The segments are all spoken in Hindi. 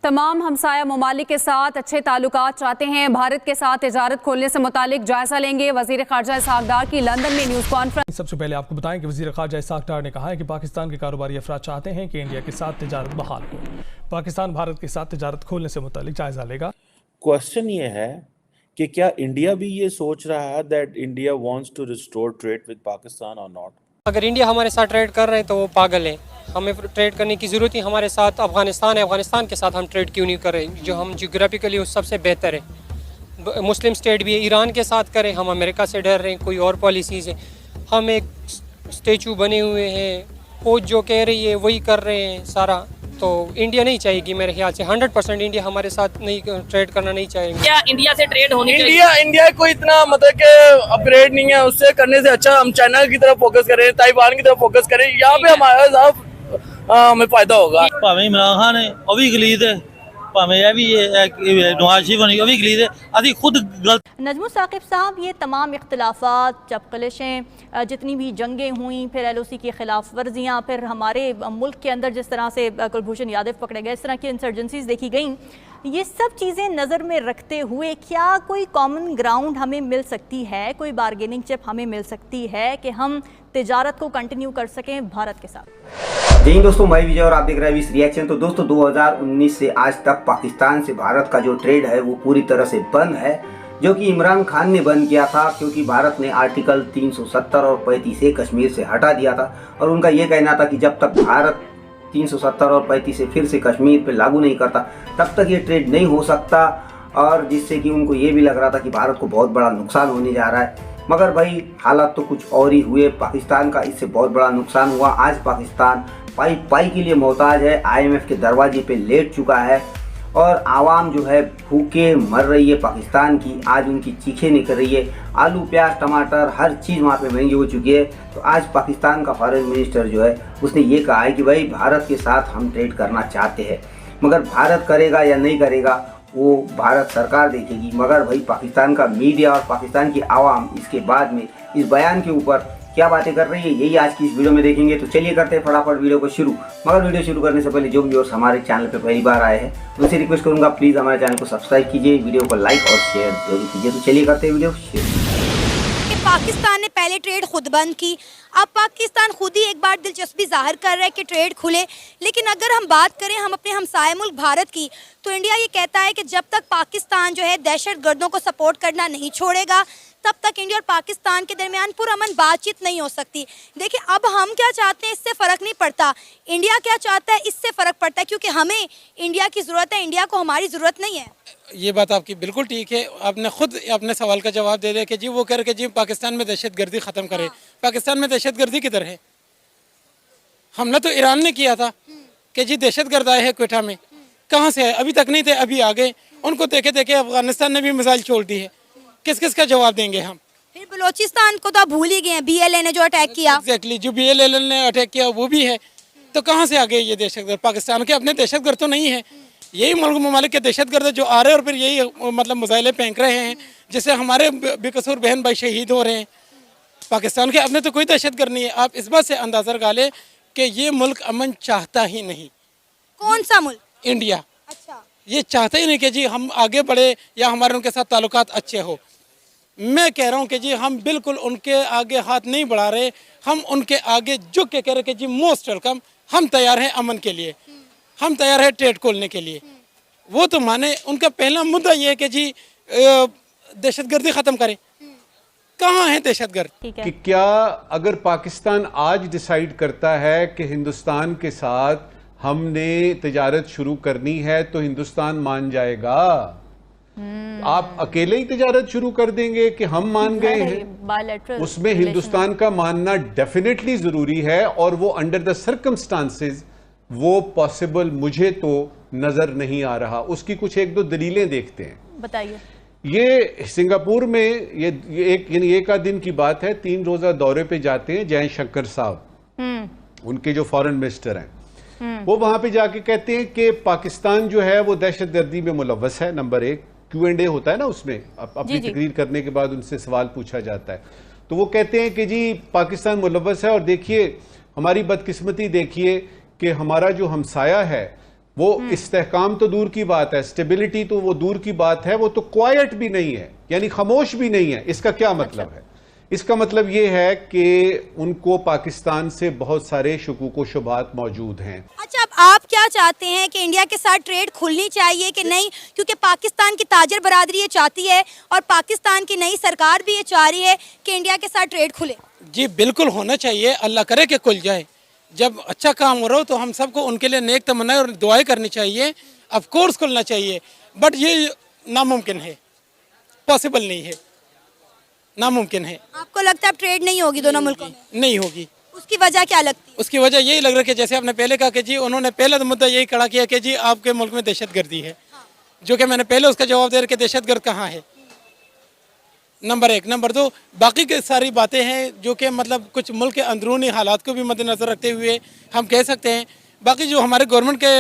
तमाम हमसाया ममालिक के साथ अच्छे ताल्लुकात चाहते हैं। भारत के साथ तिजारत खोलने से मुतालिक जायजा लेंगे। वजीर खारजा इसहाक डार की लंदन में न्यूज़ कॉन्फ्रेंस। सबसे पहले आपको बताएं कि वजीर खारजा इसहाक डार ने कहा है कि पाकिस्तान के कारोबारी अफराद चाहते हैं कि इंडिया के साथ तिजारत बहाल हो। पाकिस्तान भारत के साथ तिजारत खोलने से मुतालिक जायजा लेगा। क्वेश्चन ये है कि क्या इंडिया भी ये सोच रहा है that India wants to restore trade with Pakistan और नॉट? अगर इंडिया हमारे साथ ट्रेड कर रहे हैं तो वो पागल है। हमें ट्रेड करने की ज़रूरत ही हमारे साथ अफगानिस्तान है। अफगानिस्तान के साथ हम ट्रेड क्यों नहीं कर रहे, जो हम जियोग्राफिकली उस सबसे बेहतर है। मुस्लिम स्टेट भी है, ईरान के साथ करें। हम अमेरिका से डर रहे हैं, कोई और पॉलिसीज़ है। हम एक स्टेचू बने हुए हैं, फौज जो कह रही है वही कर रहे हैं सारा। तो इंडिया नहीं चाहेगी मेरे ख्याल से। 100% इंडिया हमारे साथ नहीं ट्रेड करना नहीं चाहेगी। क्या इंडिया से ट्रेड होनी चाहिए? इंडिया कोई इतना मतलब कि अपग्रेड नहीं है, उससे करने से अच्छा हम चाइना की तरफ फोकस करें, ताइवान की तरफ फोकस करें। यहाँ पे हमारा साथ हमें फायदा होगा। भावें इमरान खान है वो भी गलीद है, भावें यह भी नवाज शरीफ वो भी गलीद है। अभी खुद गलत। नजमुल साकिब साहब, ये तमाम इख्तलाफात, जब कलिशें, जितनी भी जंगें हुई, फिर LOC की खिलाफ वर्जियाँ, फिर हमारे मुल्क के अंदर जिस तरह से कुलभूषण यादव पकड़े गए, इस तरह की इंसर्जेंसीज देखी गई, ये सब चीज़ें नज़र में रखते हुए क्या कोई कॉमन ग्राउंड हमें मिल सकती है, कोई बारगेनिंग चिप हमें मिल सकती है कि हम तिजारत को कंटिन्यू कर सकें भारत के साथ? जय हिंद दोस्तों, मैं विजय और आप देख रहे हैं विश रिएक्शन। तो दोस्तों 2019 से आज तक पाकिस्तान से भारत का जो ट्रेड है वो पूरी तरह से बंद है, जो कि इमरान खान ने बंद किया था, क्योंकि भारत ने आर्टिकल 370 और 35 से कश्मीर से हटा दिया था। और उनका ये कहना था कि जब तक भारत 370 और 35 से फिर से कश्मीर पे लागू नहीं करता तब तक ये ट्रेड नहीं हो सकता, और जिससे कि उनको ये भी लग रहा था कि भारत को बहुत बड़ा नुकसान होने जा रहा है। मगर भाई हालात तो कुछ और ही हुए। पाकिस्तान का इससे बहुत बड़ा नुकसान हुआ। आज पाकिस्तान पाई के लिए मोहताज है, IMF के दरवाजे पे लेट चुका है और आवाम जो है भूखे मर रही है पाकिस्तान की। आज उनकी चीखें निकल रही है, आलू प्याज टमाटर हर चीज़ वहाँ पे महंगी हो चुकी है। तो आज पाकिस्तान का फॉरेन मिनिस्टर जो है उसने ये कहा है कि भाई भारत के साथ हम ट्रेड करना चाहते हैं, मगर भारत करेगा या नहीं करेगा वो भारत सरकार देखेगी। मगर भाई पाकिस्तान का मीडिया और पाकिस्तान की आवाम इसके बाद में इस बयान के ऊपर क्या बातें कर रही है, यही आज की इस वीडियो में देखेंगे। तो चलिए करते हैं फटाफट वीडियो को शुरू। मगर वीडियो शुरू करने से पहले जो व्यूअर्स हमारे चैनल पे पहली बार आए हैं उनसे रिक्वेस्ट करूंगा प्लीज़ हमारे चैनल को सब्सक्राइब कीजिए, वीडियो को लाइक और शेयर जरूर कीजिए। तो चलिए करते हैं वीडियो शुरू। पाकिस्तान ने पहले ट्रेड खुद बंद की, अब पाकिस्तान खुद ही एक बार दिलचस्पी जाहिर कर रहा है कि ट्रेड खुले। लेकिन अगर हम बात करें हम अपने हमसाया मुल्क भारत की, तो इंडिया ये कहता है कि जब तक पाकिस्तान जो है दहशतगर्दों को सपोर्ट करना नहीं छोड़ेगा तब तक इंडिया और पाकिस्तान के दरमियान पुरअमन बातचीत नहीं हो सकती। देखिए अब हम क्या चाहते हैं इससे फ़र्क नहीं पड़ता, इंडिया क्या चाहता है इससे फ़र्क पड़ता है, क्योंकि हमें इंडिया की ज़रूरत है, इंडिया को हमारी ज़रूरत नहीं है। ये बात आपकी बिल्कुल ठीक है। आपने खुद अपने सवाल का जवाब दे दिया कि जी वो करके जी पाकिस्तान में दहशतगर्दी ख़त्म करे। पाकिस्तान में दहशतगर्दी किधर है? हमला तो ईरान ने किया था कि जी दहशतगर्द आए हैं क्वेटा में, कहाँ से है? अभी तक नहीं थे, अभी आ गए। उनको देखे देखे अफगानिस्तान ने भी मिसाइल छोड़ दी है। किस किस का जवाब देंगे हम? फिर बलोचिस्तान को तो भूल ही गए हैं, BLA ने जो अटैक किया। एग्जैक्टली, जो BLA ने अटैक किया वो भी है। तो कहाँ से आ गए ये दहशतगर्द? पाकिस्तान के अपने दहशतगर्द तो नहीं है, यही मुल्क ममालिक के दहशतगर्द जो आ रहे हैं और फिर यही मतलब मिसाइलें फेंक रहे हैं, जिससे हमारे बेकसूर बहन भाई शहीद हो रहे हैं। पाकिस्तान के अपने तो कोई दहशतगर्द नहीं है। आप इस बात से अंदाज़ा लगा लें कि ये मुल्क अमन चाहता ही नहीं। कौन सा मुल्क? इंडिया। अच्छा, ये चाहता ही नहीं कि जी हम आगे बढ़े या हमारे उनके साथ ताल्लुकात अच्छे हो। मैं कह रहा हूँ कि जी हम बिल्कुल उनके आगे हाथ नहीं बढ़ा रहे, हम उनके आगे झुक के कह रहे कि जी मोस्ट वेलकम, हम तैयार हैं अमन के लिए, हम तैयार हैं ट्रेड खोलने के लिए। वो तो माने, उनका पहला मुद्दा ये है कि जी दहशतगर्दी ख़त्म करें। कहाँ है दहशतगर्द? कि क्या अगर पाकिस्तान आज डिसाइड करता है कि हिंदुस्तान के साथ हमने तिजारत शुरू करनी है तो हिंदुस्तान मान जाएगा? आप अकेले ही तिजारत शुरू कर देंगे कि हम मान गए हैं? उसमें हिंदुस्तान का मानना डेफिनेटली जरूरी है, और वो अंडर द सर्कमस्टांसेस वो पॉसिबल मुझे तो नजर नहीं आ रहा। उसकी कुछ एक दो दलीलें देखते हैं। बताइए। ये सिंगापुर में ये एक दिन की बात है, 3 रोजा दौरे पे जाते हैं जयशंकर साहब, उनके जो फॉरेन मिनिस्टर हैं, वो वहां पे जाके कहते हैं कि पाकिस्तान जो है वो दहशतगर्दी में मुलव्वस है। नंबर 1 Q&A होता है ना, उसमें अपनी तकरीर करने के बाद उनसे सवाल पूछा जाता है। तो वो कहते हैं कि जी पाकिस्तान मुलव्वस है। और देखिए हमारी बदकिस्मती देखिए कि हमारा जो हमसाया है वो इस्तेहकाम तो दूर की बात है, स्टेबिलिटी तो वो दूर की बात है, वो तो क्वाइट भी नहीं है, यानी खामोश भी नहीं है। इसका क्या मतलब है? इसका मतलब ये है कि उनको पाकिस्तान से बहुत सारे शुकूक व शुबहात मौजूद हैं। अच्छा, अब आप क्या चाहते हैं कि इंडिया के साथ ट्रेड खुलनी चाहिए कि नहीं? क्योंकि पाकिस्तान की ताजर बरादरी ये चाहती है और पाकिस्तान की नई सरकार भी ये चाह रही है कि इंडिया के साथ ट्रेड खुले। जी बिल्कुल होना चाहिए, अल्लाह करे कि खुल जाए। जब अच्छा काम हो रहा हो तो हम सबको उनके लिए नेक तमन्नाएं और दुआएं करनी चाहिए। ऑफ कोर्स खुलना चाहिए, बट ये नामुमकिन है, पॉसिबल नहीं है, नामुमकिन है। आपको लगता है अब ट्रेड नहीं होगी दोनों मुल्कों में? नहीं होगी। उसकी वजह क्या लगती है? उसकी वजह यही लग रहा है कि जैसे आपने पहले कहा कि जी उन्होंने पहला मुद्दा यही खड़ा किया कि जी आपके मुल्क में दहशतगर्दी है, जो कि मैंने पहले उसका जवाब दे रहा कि दहशतगर्द कहाँ है, नंबर 1। नंबर 2, बाकी की सारी बातें हैं जो कि मतलब कुछ मुल्क के अंदरूनी हालात को भी मद्देनजर रखते हुए हम कह सकते हैं। बाकी जो हमारे गवर्नमेंट के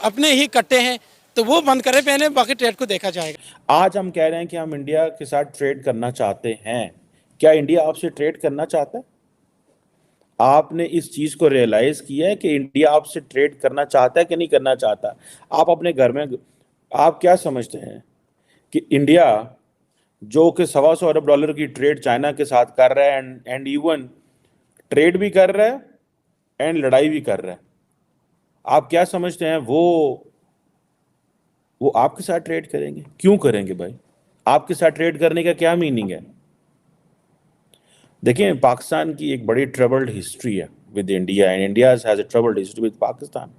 अपने ही कट्टे हैं तो वो बंद करें पहले, बाकी ट्रेड को देखा जाएगा। आज हम कह रहे हैं कि हम इंडिया के साथ ट्रेड करना चाहते हैं। क्या इंडिया आपसे ट्रेड करना चाहता है? आपने इस चीज को रियलाइज किया है कि इंडिया आपसे ट्रेड करना चाहता है कि नहीं करना चाहता? आप अपने घर में आप क्या समझते हैं कि इंडिया जो कि $125 अरब की ट्रेड चाइना के साथ कर रहा है एंड इवन ट्रेड भी कर रहा है एंड लड़ाई भी कर रहा है, आप क्या समझते हैं वो आपके साथ ट्रेड करेंगे? क्यों करेंगे भाई? आपके साथ ट्रेड करने का क्या मीनिंग है? देखिए, पाकिस्तान की एक बड़ी ट्रबल्ड हिस्ट्री है with India and India has a troubled history with Pakistan.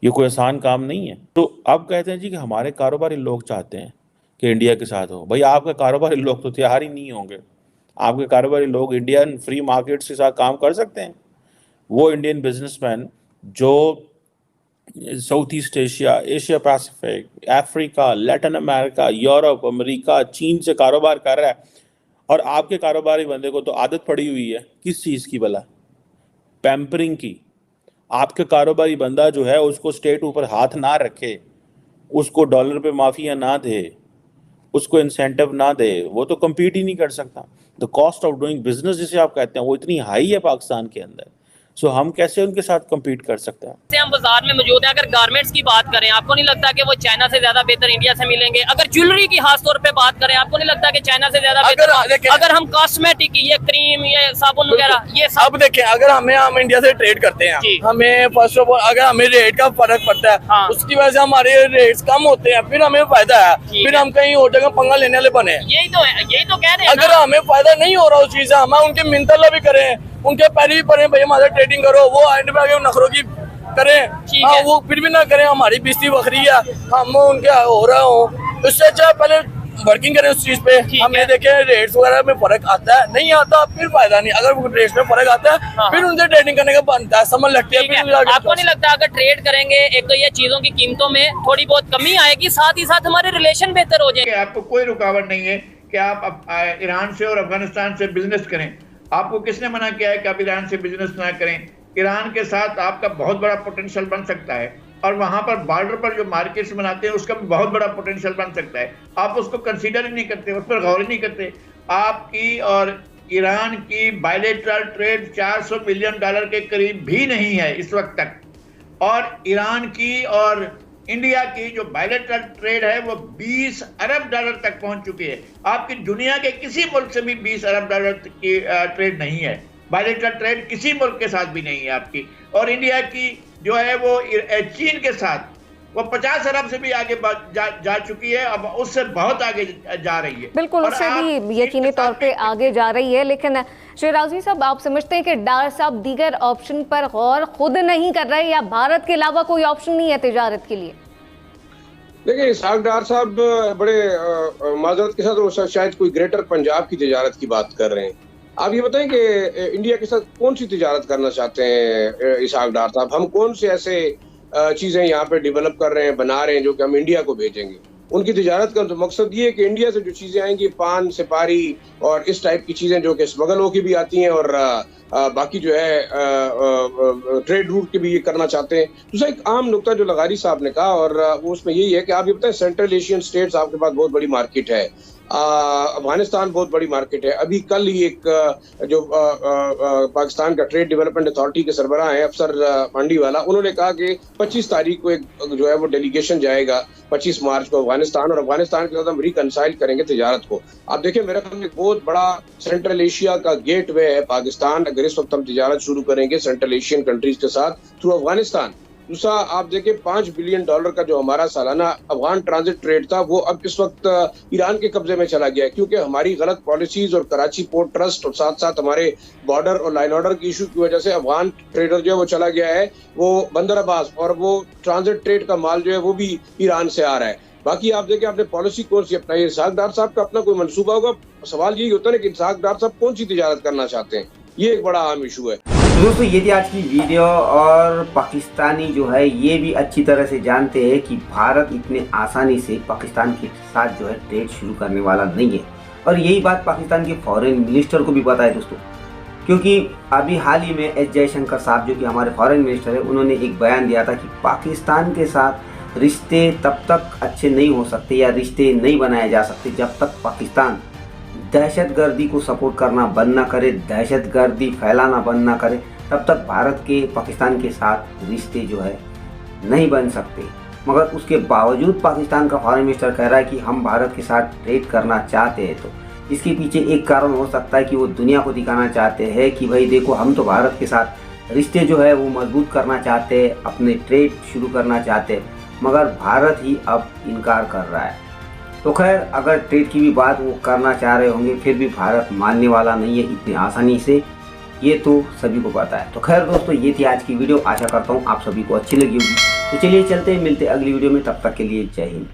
ये कोई आसान काम नहीं है। तो अब कहते हैं जी कि हमारे कारोबारी लोग चाहते हैं कि इंडिया के साथ हो। भाई आपके कारोबारी लोग तो तैयार ही नहीं होंगे। आपके कारोबारी लोग इंडियन फ्री मार्केट्स के साथ काम कर सकते हैं? वो इंडियन बिजनेसमैन जो south east Asia, Asia Pacific, Africa, Latin America, Europe, America, चीन से कारोबार कर रहा है, और आपके कारोबारी बंदे को तो आदत पड़ी हुई है किस चीज़ की भला? पैम्परिंग की। आपके कारोबारी बंदा जो है उसको स्टेट ऊपर हाथ ना रखे, उसको डॉलर पे माफिया ना दे, उसको इंसेंटिव ना दे, वो तो कम्पीट ही नहीं कर सकता। The cost of doing business जिसे आप कहते हैं वो इतनी हाई है पाकिस्तान के अंदर, सो हम कैसे उनके साथ कम्पीट कर सकते हैं? हम बाजार में मौजूद हैं। अगर गारमेंट्स की बात करें, आपको नहीं लगता कि वो चाइना से ज्यादा बेहतर इंडिया से मिलेंगे? अगर ज्वेलरी की खास तौर पे बात करें, आपको नहीं लगता कि चाइना से ज्यादा बेहतर? अगर हम कॉस्मेटिक, ये क्रीम, ये साबुन वगैरह, ये सब अब देखें, अगर हम इंडिया से ट्रेड करते हैं, हमें फर्स्ट ऑफ ऑल अगर हमें रेट का फर्क पड़ता है, उसकी वजह से हमारे रेट्स कम होते हैं, फिर हमें फायदा है, फिर हम कहीं और जगह पंगा लेने वाले बने। यही तो कह रहे हैं। अगर हमें फायदा नहीं हो रहा उस चीज से, हम उनके मिन्नत भी करें, उनके पैर भी पड़े, भाई हमारे ट्रेडिंग करो, वो एंड में आगे नखरों की करें, हाँ वो फिर भी ना करें, हमारी बेइज्जती बखरी है, हम उनके हो रहा हो। उससे अच्छा पहले वर्किंग करें उस चीज पे। हमें देखें रेट्स वगैरह में फर्क आता है, नहीं आता फिर फायदा नहीं। अगर रेट्स में फर्क आता है फिर उनसे ट्रेडिंग करने का बनता है, समझ लगती है। आपको नहीं लगता अगर ट्रेड करेंगे, एक तो ये चीजों की कीमतों में थोड़ी बहुत कमी आएगी, साथ ही साथ हमारे रिलेशन बेहतर हो जाएंगे? आपको कोई रुकावट नहीं है कि आप ईरान से और अफगानिस्तान से बिजनेस करें। आपको किसने मना किया है कि आप ईरान से बिजनेस ना करें? ईरान के साथ आपका बहुत बड़ा पोटेंशियल बन सकता है, और वहां पर बॉर्डर पर जो मार्केट्स बनाते हैं उसका भी बहुत बड़ा पोटेंशियल बन सकता है। आप उसको कंसीडर ही नहीं करते, उस पर गौर ही नहीं करते। आपकी और ईरान की बायलैटरल ट्रेड $400 बिलियन के करीब भी नहीं है इस वक्त तक, और ईरान की और इंडिया की जो बायलैटरल ट्रेड है वो $20 अरब तक पहुंच चुकी है। आपकी दुनिया के किसी मुल्क से भी $20 अरब की ट्रेड नहीं है। बायलैटरल ट्रेड किसी मुल्क के साथ भी नहीं है आपकी। और इंडिया की जो है वो चीन के साथ वो 50 अरब से भी आगे जा चुकी है, अब उससे बहुत आगे जा रही है। बिल्कुल, उससे भी यकीनी तौर पे आगे जा रही है। लेकिन शेराजी साहब, आप समझते हैं कि डार साहब दीगर ऑप्शन पर गौर खुद नहीं कर रहे, या भारत के अलावा कोई ऑप्शन नहीं है तिजारत के लिए? देखिए, इसहाक डार साहब बड़े माजरत के साथ वो शायद कोई ग्रेटर पंजाब की तिजारत की बात कर रहे हैं। आप ये बताएं कि इंडिया के साथ कौन सी तिजारत करना चाहते हैं इसहाक डार साहब? हम कौन से ऐसे चीजें यहाँ पे डेवलप कर रहे हैं, बना रहे हैं जो कि हम इंडिया को भेजेंगे? उनकी तिजारत का तो मकसद ये है कि इंडिया से जो चीजें आएंगी, पान, सुपारी और इस टाइप की चीजें जो कि स्मगल होकर भी आती हैं, और बाकी जो है ट्रेड रूट के भी ये करना चाहते हैं। दूसरा एक आम नुकता जो लगारी साहब ने कहा, और वो उसमें यही है कि आप ये बताएं, सेंट्रल एशियन स्टेट्स आपके पास बहुत बड़ी मार्केट है, अफगानिस्तान बहुत बड़ी मार्केट है। अभी कल ही एक जो पाकिस्तान का ट्रेड डेवलपमेंट अथॉरिटी के सरबराह हैं अफसर पांडीवाला, उन्होंने कहा कि 25 तारीख को एक जो है वो डेलीगेशन जाएगा 25 मार्च को अफगानिस्तान, और अफगानिस्तान के साथ हम रिकनसाइल करेंगे तिजारत को। आप देखिए मेरे ख्याल में बहुत बड़ा सेंट्रल एशिया का गेट वे है पाकिस्तान। अगर इस वक्त हम तिजारत शुरू करेंगे सेंट्रल एशियन कंट्रीज के साथ थ्रू अफगानिस्तान। दूसरा आप देखिए $5 बिलियन का जो हमारा सालाना अफगान ट्रांजिट ट्रेड था वो अब इस वक्त ईरान के कब्जे में चला गया है, क्योंकि हमारी गलत पॉलिसीज और कराची पोर्ट ट्रस्ट और साथ साथ हमारे बॉर्डर और लाइन ऑर्डर की इशू की वजह से अफगान ट्रेडर जो है वो चला गया है वो बंदर अब्बास, और वो ट्रांजिट ट्रेड का माल जो है वो भी ईरान से आ रहा है। बाकी आप देखिए आपने पॉलिसी कौन सी अपनाई है। इसहाक डार साहब का अपना कोई मंसूबा होगा। सवाल यही होता है ना कि इसहाक डार साहब कौन सी तिजारत करना चाहते हैं, ये एक बड़ा अहम इशू है। दोस्तों ये थी आज की वीडियो, और पाकिस्तानी जो है ये भी अच्छी तरह से जानते हैं कि भारत इतने आसानी से पाकिस्तान के साथ जो है ट्रेड शुरू करने वाला नहीं है, और यही बात पाकिस्तान के फॉरेन मिनिस्टर को भी पता है दोस्तों, क्योंकि अभी हाल ही में एस जयशंकर साहब जो कि हमारे फॉरेन मिनिस्टर है, उन्होंने एक बयान दिया था कि पाकिस्तान के साथ रिश्ते तब तक अच्छे नहीं हो सकते या रिश्ते नहीं बनाए जा सकते जब तक पाकिस्तान दहशतगर्दी को सपोर्ट करना बंद ना करे, दहशतगर्दी फैलाना बंद ना करे, तब तक भारत के पाकिस्तान के साथ रिश्ते जो है नहीं बन सकते। मगर उसके बावजूद पाकिस्तान का फॉरेन मिनिस्टर कह रहा है कि हम भारत के साथ ट्रेड करना चाहते हैं। तो इसके पीछे एक कारण हो सकता है कि वो दुनिया को दिखाना चाहते हैं कि भाई देखो हम तो भारत के साथ रिश्ते जो है वो मजबूत करना चाहते हैं, अपने ट्रेड शुरू करना चाहते हैं, मगर भारत ही अब इनकार कर रहा है। तो खैर अगर ट्रेड की भी बात वो करना चाह रहे होंगे फिर भी भारत मानने वाला नहीं है इतनी आसानी से, ये तो सभी को पता है। तो खैर दोस्तों ये थी आज की वीडियो, आशा करता हूँ आप सभी को अच्छी लगी होगी। तो चलिए चलते हैं, मिलते हैं अगली वीडियो में, तब तक के लिए जय हिंद।